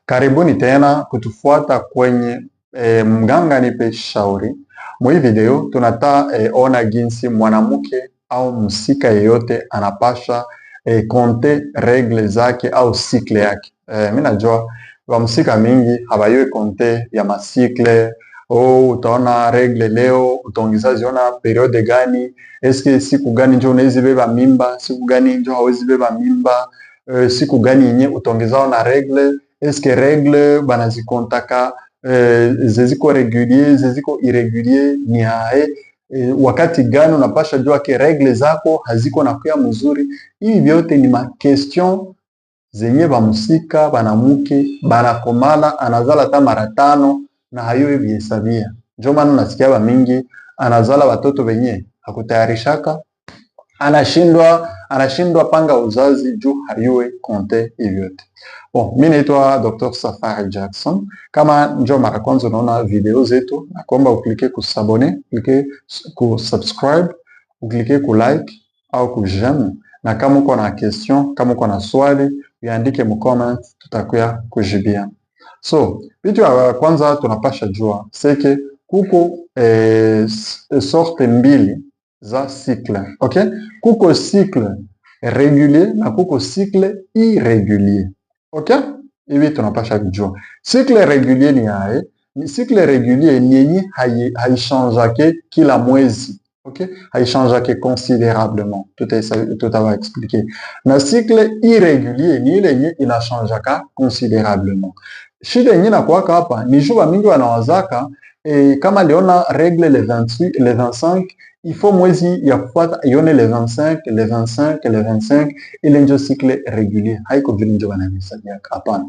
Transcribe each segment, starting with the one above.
Karibuni tena kutufuata kwenye Mganga Nipe Shauri. Mwi video tunata ona jinsi mwanamke au msika yeyote anapasha konte regle zake au sikle yake. Mimi najua wa msika mingi habayue konte ya masikle. Utaona regle leo, utaongeza ziona periode gani, eske siku gani njo unawezi beba mimba, siku gani njo hawezi beba mimba, siku gani yenye utaongeza na regle. Eske regle banazikontaka zeziko regulier, zeziko irregulier, ni hae wakati gani unapasha jua ke regle zako haziko nakuya mzuri. Hii vyote ni ma question zenye bamusika banamuke banakomala anazala ta mara 5 na hayo bihesabia. Ndio maana nasikia ba mingi anazala watoto wenye hakutayarishaka, anashindwa panga uzazi juu hayue konte hivyote. Bon, mimi naitwa Dr. Safari Jackson. Kama njo mara kwanza unaona video zetu, nakuomba uklike kusabone, uklike kusubscribe, uklike kulike au kujeme, na kama uko na question, kama uko na swali, uandike mu comment, tutakuya kujibia. So, vitu ya kwanza tunapasha jua seke kuko sorte mbili za cycle. Okay? Kuko cycle régulier na kuko cycle irrégulier. Okay? Hivi tunapasha kujua. Cycle régulier ni hae. Ni cycle régulier ni yenye haichangeake kila mwezi. Okay? Haichangeake considérablement. Tout va expliquer. Na cycle irrégulier ni ile yenye inachangeaka considérablement. Shida yenye nakuwaka hapa ni jua mingi wanawazaka kama liona regle le 28, le 25, il faut mwezi ya kufuata ione le 25, le 25, le 25, ile njo cycle régulier. Haiko vile njo wanahesabiaka, hapana.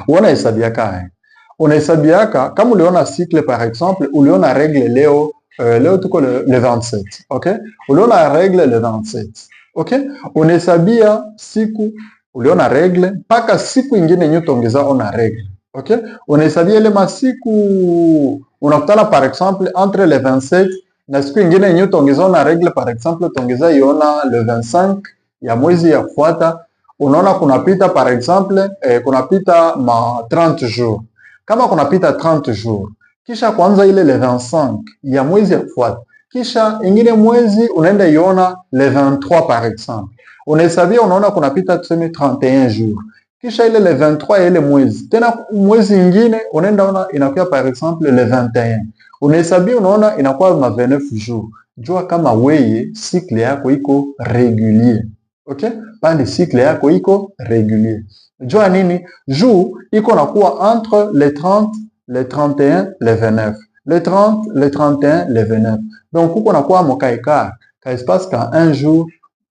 Wanahesabiaka unahesabiaka kama uliona cycle, par exemple, uliona regle leo tuko le 27, okay? Uliona regle le 27, okay? Unahesabia siku uliona regle mpaka siku ingine nyoto ongeza ona regle. Okay? Unahesabia ile masiku unakutana par exemple entre le 27 na siku ingine yenye utaongeza na regle, par exemple utaongeza iona le 25 ya mwezi ya kufuata, unaona kunapita par exemple kunapita ma 30 jours. Kama kunapita 30 jours, kisha kwanza ile le 25 ya mwezi ya kufuata, kisha ingine mwezi unaenda iona le 23 par exemple. Unahesabia unaona kunapita tuseme 31 jours. Kisha ile le 23 ya ile mwezi. Tena mwezi ingine unaenda ona inakuwa par exemple le 21. Unahesabia unaona inakuwa ma 29 jours. Jua kama weye cycle yako iko régulier. Okay? Pande cycle yako iko régulier. Jua nini? Juu iko nakuwa entre le 30, le 31, le 29. Le 30, le 31, le 29. Donc uko nakuwa mokaika ka espace ka un jour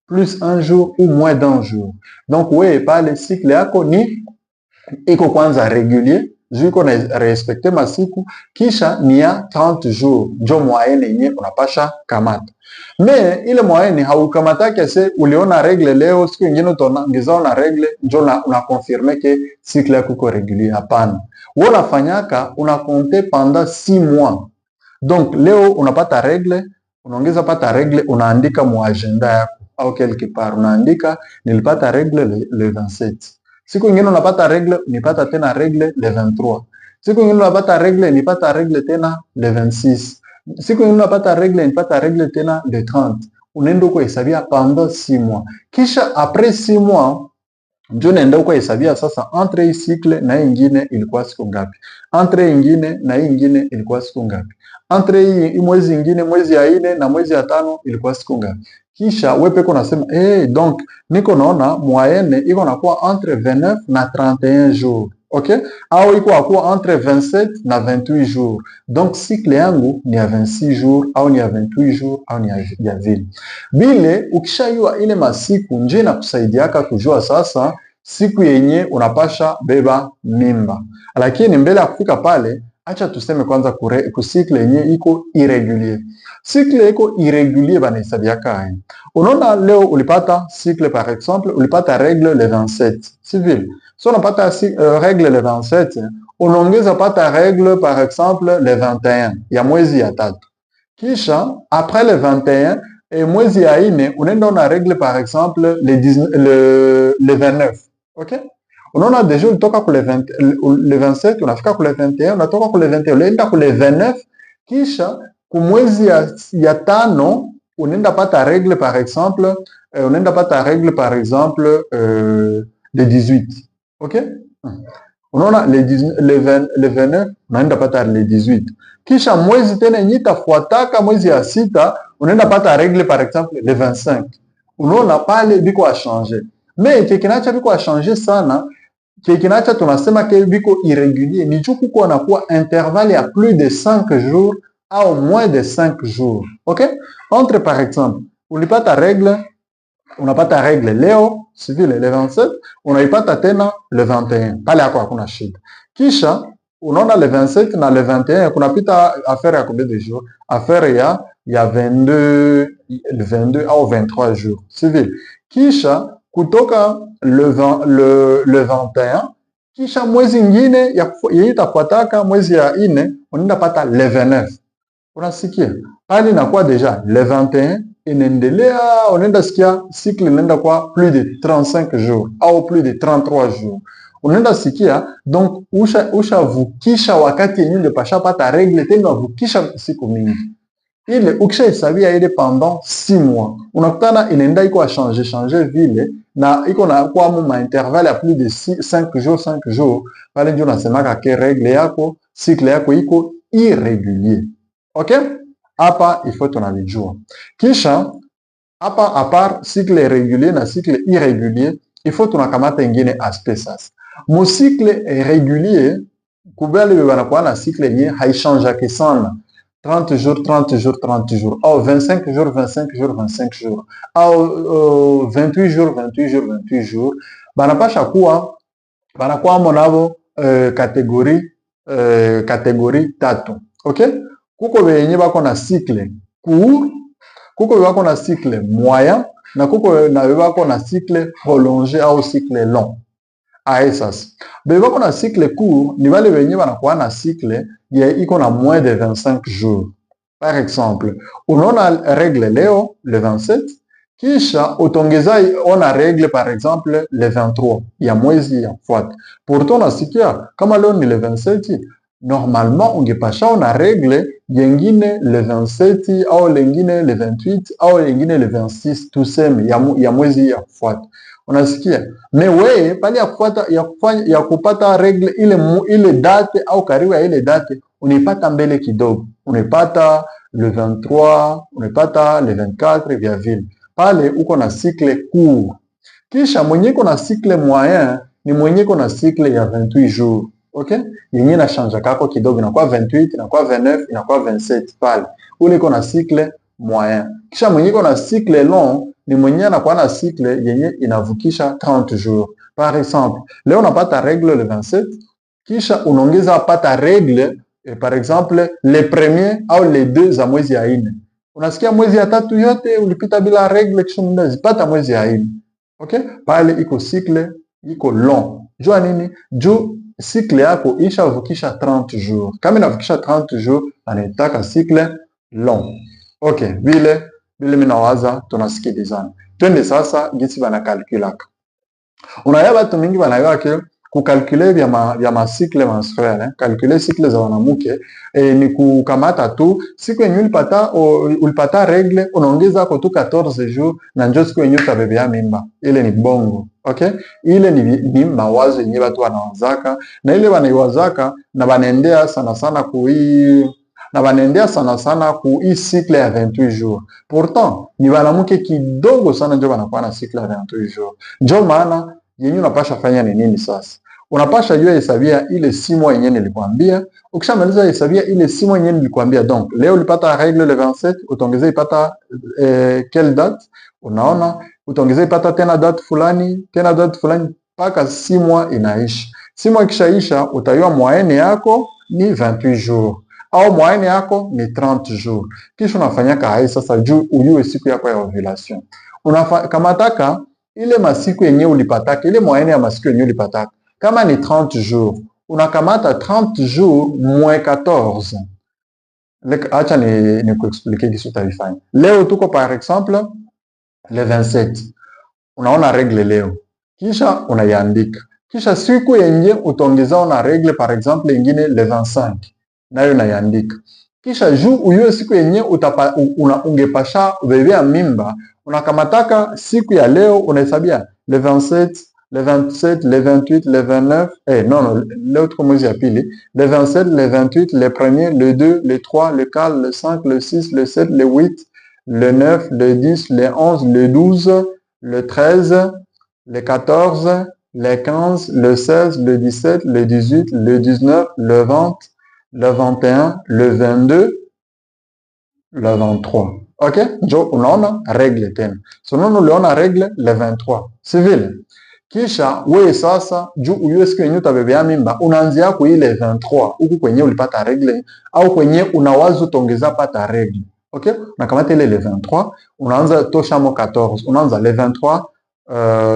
plus un jour ou moins d'un jour. Donc we pale cycle yako ni iko kwanza régulier, juu iko na respecte masiku, kisha ni ya 30 jours, njo moyenne yenye unapasha kamata. Me ile moyenne haukamatake se uliona regle leo, siku nyingine utaongeza na regle, njo una confirmer ke cycle yako iko régulier. Hapana. Wewe unafanyaka unakonte pendant 6 mois. Donc leo unapata regle, unaongeza pata regle, unaandika mu agenda yako au quelque part unaandika nilipata regle le 27. Siku nyingine unapata regle, nipata tena regle le 23. Siku nyingine unapata regle, nipata regle tena le 26. Siku nyingine unapata regle, nipata regle tena le 30. Unaenda uko hesabia pendant 6 mois. Kisha après 6 mois ndio unaenda uko hesabia sasa entre hii cycle na ingine ilikuwa siku ngapi? Entre ingine na ingine ilikuwa siku ngapi? Entre hii mwezi ingine, mwezi ya 4 na mwezi ya 5 ilikuwa siku ngapi? Kisha wewe peko nasema donc niko naona moyenne iko nakuwa entre 29 na 31 jours. Okay? Au iko nakuwa entre 27 na 28 jours. Donc cycle yangu ni ya 26 jours au ni ya 28 jours au ni ya vile. Bile ukishayua ile masiku nje na kusaidiaka kujua sasa siku yenye unapasha beba mimba. Lakini mbele ya kufika pale, acha tuseme kwanza ku cycle yenye iko irrégulier. Cycle iko irrégulier banahesabiaka aje? Unaona leo ulipata cycle par exemple, ulipata regle le 27. Civil. So unapata regle le 27, unaongeza pata regle par exemple le 21 ya mwezi ya 3. Kisha après le 21 mwezi ya 4 unaenda una regle par exemple le 29. Okay? Unaona deja ulitoka kule 27, unafika kule 21, unatoka kule 21, unaenda kule 29, kisha kumwezi ya tano unaenda pata règle par exemple, unaenda pata règle par exemple le 18. OK? Unaona le 29 unaenda pata le 18. Kisha mwezi tena yenye itafuataka mwezi ya sita unaenda pata règle par exemple le 25. Unaona pale biko a changer. Mais kikinacha biko a changer sana, kikinacha tunasema ke biko irrégulier, ni juu kuko na kuwa intervalle ya plus de 5 jours au moins de 5 jours. OK? Entre par exemple, ulipata règle, unapata règle leo, civile le 27, unaipata tena le 21. Pale yako hakuna shida. Kisha unaona le 27 na le 21 kunapita affaire ya combien de jours? Affaire ya 22 au 23 jours. Civile. Kisha kutoka le 21, kisha mwezi ingine ya itafuataka mwezi ya ine unaenda pata le 29. Unasikia? Pale inakuwa deja le 21 inaendelea, unaenda sikia cycle inaenda kwa plus de 35 jours au plus de 33 jours. Unaenda sikia donc ushavukisha wakati yenyewe ulipasha pata règle tena vukisha siku mingi. Ile ukishahesabia ile pendant 6 mois. Unakutana inaenda iko a changer vile na iko na kwa mu intervalle ya plus de 5 jours. Pale ndio nasemaka ke règle yako, cycle yako iko irrégulier. OK? Hapa il faut tunavijua. Kisha hapa a part cycle régulier na cycle irrégulier, il faut tunakamata ingine aspect sasa. Mu cycle régulier kubali banakuwa na cycle yenye haichangeake sana. 30 jours, 30 jours, 30 jours. Au 25 jours, 25 jours, 25 jours. Au 28 jours, 28 jours, 28 jours. Banapasha kuwa banakuwa monavo kategori tatu. OK? Kuko benye bako na cycle court, kuko bako na cycle moyen, na kuko na bako na cycle prolongé au cycle long. Sasa bako na cycle court ni wale benye banakuwa na cycle ya iko na moins de 25 jours. Par exemple, unaona règle leo le 27, kisha utongeza ona règle par exemple le 23 ya mwezi ya fuata. Pourtant nasikia kama leo ni le 27, normalement ungepasha ona règle yengine le 27 au lengine le 28 au lengine le 26 tuseme ya mwezi ya fuata. Unasikia? Me we pale ya kupata règle ile date au karibu ya ile date unipata mbele kidogo. Unipata le 23, unipata le 24 vya vile. Pale uko na cycle court. Kisha mwenye ko na cycle moyen ni mwenye ko na cycle ya 28 jours. OK? Yenye na change kako kidogo inakuwa 28, inakuwa 29, inakuwa 27 pale. Ule ko na cycle moyen. Kisha mwenye ko na cycle long ni mwenye anakuwa na cycle yenye inavukisha 30 jours. Par exemple, leo unapata règle le 27, kisha unaongeza pata règle par exemple le premier au le 2 za mwezi ya 4. Unasikia mwezi ya 3 yote ulipita bila règle, kisha unazipata mwezi ya 4. OK? Pale iko cycle iko long. Jua nini? Juu cycle yako ishavukisha 30 jours. Kama inavukisha 30 jours, anaitaka cycle long. OK, vile mimi nawaza tunasikilizana. Twende sasa gisi bana calculaka. Unaya watu mingi wanayua ke kukalkule vya masikle menstruel, kalkule sikle za wanamuke ni kukamata tu siku yenye ulipata regle unaongeza kwa tu 14 jours na njoo siku yenye utabebea mimba. Ile ni bongo. Okay? Ile ni mawazo yenye watu wanawazaka na ile wanaiwazaka na wanaendea sana sana ku hii cycle ya 28 jours. Pourtant, ni wanamuke kidogo sana ndio wanakuwa na cycle ya 28 jours. Ndio maana yenye unapasha fanya ni nini sasa? Unapasha jua hesabia ile 6 mois yenye nilikwambia. Ukishamaliza hesabia ile 6 mois yenye nilikwambia, donc leo ulipata règle le 27, utaongeza ipata quelle date? Unaona, utaongeza ipata tena date fulani mpaka 6 mois inaisha. 6 mois ikishaisha utayua moyenne yako ni 28 jours au moyenne yako ni 30 jours. Kisha unafanya kai sasa juu ujue siku yako ya ovulation. Kamataka ile masiku yenye ulipataka, ile moyenne ya masiku yenye ulipataka. Kama ni 30 jours, unakamata 30 jours moins 14. Acha ni kuexplique kisu utavifanya. Leo tuko par exemple le 27. Unaona règle leo. Kisha unaiandika. Kisha siku yenye utaongezao na regle par exemple ingine le 25, nayo naiandika. Kisha juu uyue siku yenye ungepasha bebea mimba, unakamataka siku ya leo unahesabia le 27, le 27, le 28, le 29, non, leo tuko mwezi ya pili, le 27, le 28, le 1er, le 2, le 3, le 4, le 5, le 6, le 7, le 8, le 9, le 10, le 11, le 12, le 13, le 14, le 15, le 16, le 17, le 18, le 19, le 20, le 21, le 22, le 23. Ok? Njo unaona regle tena. So nono uliona regle le 23. Si vile? Kisha we sasa juu uyue siku yenye utabebea mimba unaanzia kwa ile 23 huku kwenye ulipata regle au kwenye unawazo tongeza pata regle. Ok? Unakamata ile le 23, unaanza tosha mo 14. Unaanza le 23,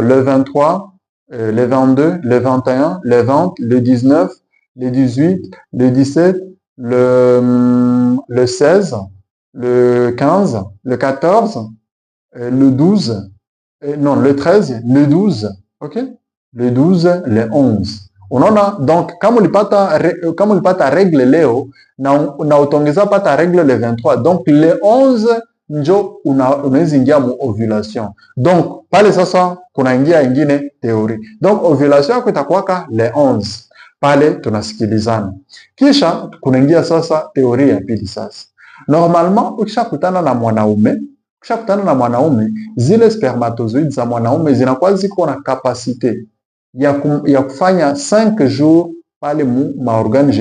le 23, le 22, le 21, le 20, le 19, le 18, le 17, le 16, le 15, le 14, le 12, non, le 13, le 12, ok? Le 12, le 11. Unaona, donc kama ulipata regle leo na utongeza pata regle le 23, donc le 11 njo unaweza ingia mu ovulation. Donc pale sasa kuna ingia ingine teori. Donc ovulation yako itakuwaka le 11. Pale tunasikilizana. Kisha kunaingia sasa teori ya pili sasa. Normalement ukishakutana na mwanaume, zile spermatozoides za mwanaume zinakuwa ziko na kapasite ya kufanya 5 jours pale mu maorgane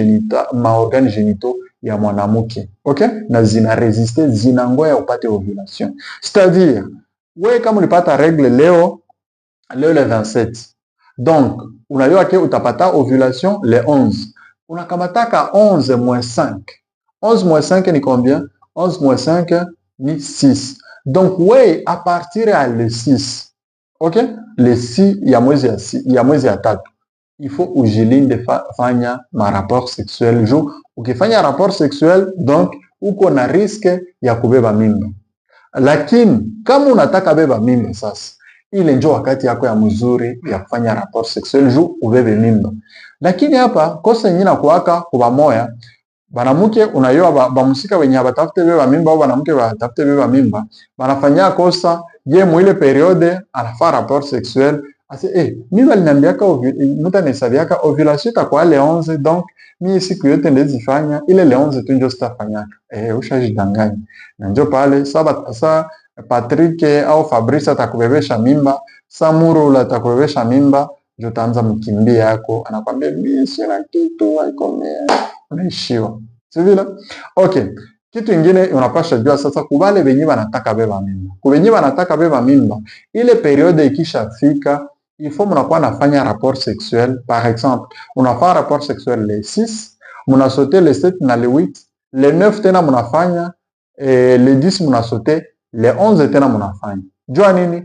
genitaux ya mwanamke. Okay? Na zina resiste, zinangoya upate ovulation. C'est-à-dire, wewe kama ulipata regle leo le 27. Donc, unajua ke utapata ovulation le 11. Unakamataka 11 moins 5. 11 moins 5 ni combien? 11 moins 5 ni 6. Donc, wewe à partir ya le 6. Ok? Le 6 ya mwezi ya tatu. Il faut ujilinde fanya ma rapport sexuel. Ukifanya rapport sexuel, donc uko na riske ya kubeba mimba. Lakini kama unataka beba mimba sasa, ile njo wakati yako ya mzuri ya kufanya rapport sexuel juu ubebe mimba. Lakini hapa kosa nyingine kuwaka kwa moya banamuke unayua bamusika wenye batafute beba mimba au banamuke batafute beba mimba banafanya kosa ye mu ile periode anafanya rapport sexuel ase mimi aliniambiaka muta nesabiaka ovulation kwa le 11, donc mimi siku yote ndezifanya ile le 11 tu ndio sitafanyaka. Ushajidanganya. Na ndio pale sa Patrick au Fabrice atakubebesha mimba, Samuru atakubebesha mimba, ndio utaanza mkimbia yako, anakwambia mimi sina kitu aikomea. Unaishiwa. Si vile? Okay. Kitu ingine unapasha jua sasa kubale benye banataka beba mimba. Kubenye banataka beba mimba, ile periode ikishafika, il faut mnakuwa nafanya rapport sexuel. Par exemple, unafanya rapport sexuel le 6, mnasote le 7 na le 8, le 9 tena mnafanya, le 10 mnasote, le 11 tena mnafanya. Jua nini?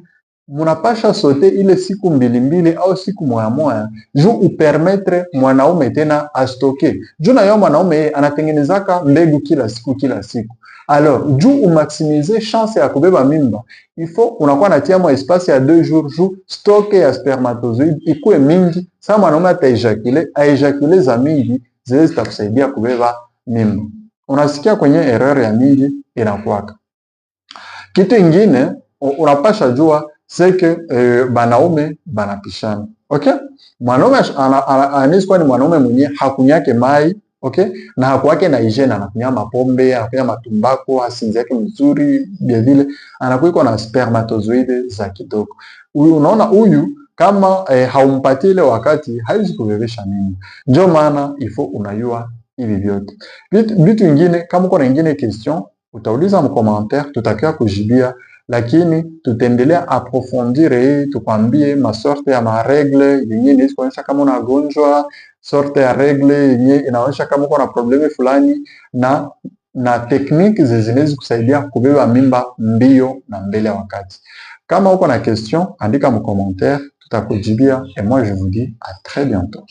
Munapasha sote ile siku mbili au siku moya juu upermetre mwanaume tena astoke. Juu na yo mwanaume anatengenezaka mbegu kila siku. Alors, juu umaximize chance ya kubeba mimba, il faut unakuwa natia mo espace ya 2 jours juu stoke ya spermatozoide ikuwe mingi. Sa mwanaume ataejakule za mingi zile zitakusaidia kubeba mimba. Unasikia kwenye erreur ya mingi inakuwaka. Kitu ingine unapasha jua c'est que banaume banapishana. Okay? Mwanaume anaweza kuwa ni mwanaume mwenye hakunyake mai, okay? Na hakuwake na hygiene, anakunya mapombe, anakunya matumbako, hasinzi yake mzuri, vile vile anakuwa na spermatozoide za kidogo. Unaona huyu kama haumpatie ile wakati haiwezi kubebesha mimba. Ndio maana il faut unayua hivi vyote. Vitu vingine kama uko na ingine question, utauliza mu commentaire, tutakia kujibia. Lakini tutaendelea approfondir tukwambie masorte ya maregle yenye inaweza kuonyesha kama unagonjwa, sorte ya regle yenye inaonyesha kama uko na problemi fulani, na technique zinaweza kusaidia kubeba mimba mbio na mbele ya wakati. Kama uko na question, andika mu commentaire, tutakujibia et moi je vous dis à très bientôt.